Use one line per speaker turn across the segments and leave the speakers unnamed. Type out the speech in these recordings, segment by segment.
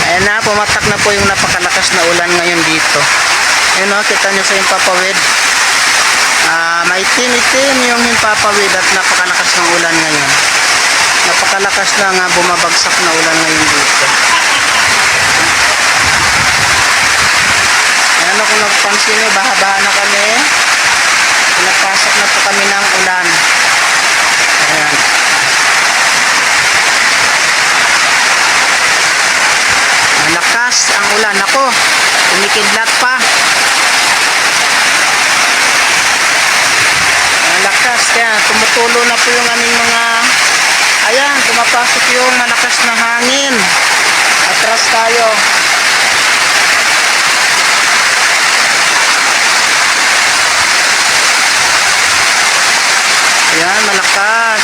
Ayan na, pumatak na po yung napakalakas na ulan ngayon dito. Ayan o, kita nyo sa himpapawid. Maitim-itim yung himpapawid at napakalakas ng ulan ngayon. Napakalakas na nga bumabagsak na ulan ngayon dito. Ayan o, kung nagpansin nyo, baha-baha na kami. Pinapasok na po kami ng ulan. Ayan. Malakas ang ulan. Ako, kumikidlat pa. Malakas, kaya tumutulo na po yung aming mga, ayan, pumapasok yung malakas na hangin. Atras tayo. Ayan, malakas.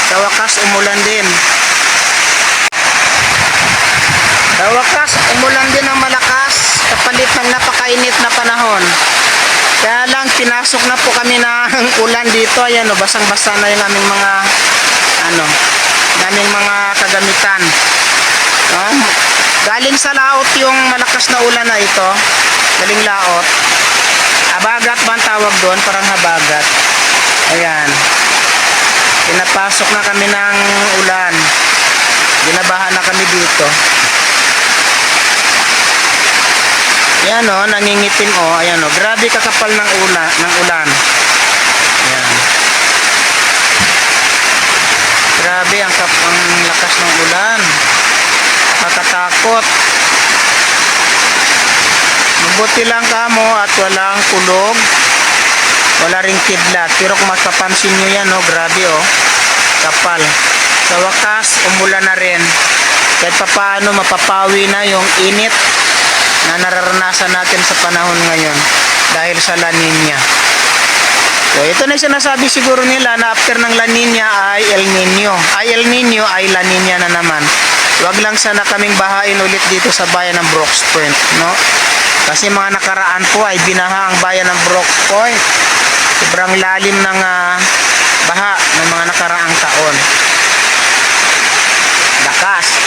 Sa wakas, umulan din. Sa wakas, umulan din ng malakas kapalit ng napakainit na panahon. Kaya lang, pinasok na po kami ng ulan dito. Ayan o, basang-basa na yung aming mga naming mga kagamitan. Galing sa laot yung malakas na ulan na ito. Galing laot. Habagat ba ang tawag doon? Parang habagat. Ayan. Pinapasok na kami ng ulan. Binabaha na kami dito. Ayan o, nangingitim o. Ayan o, grabe kakapal ng ulan. Ayan. Grabe ang lakas ng ulan. Nakakatakot. Mabuti lang kamo at walang kulog. Wala ring kidlat. Pero kung mapapansin nyo yan o, grabe o. Kapal. Sa wakas, umulan na rin. Kahit papaano mapapawi na yung init na nararanasan natin sa panahon ngayon dahil sa La Nina. So, ito na yung sinasabi siguro nila na after ng La Nina ay El Nino. El Nino ay La Nina na naman. Huwag lang sana kaming bahain ulit dito sa bayan ng Brooks Point, no? Kasi mga nakaraan po ay binaha ang bayan ng Brooks Point. Sobrang lalim ng baha ng mga nakaraang taon. Lakas.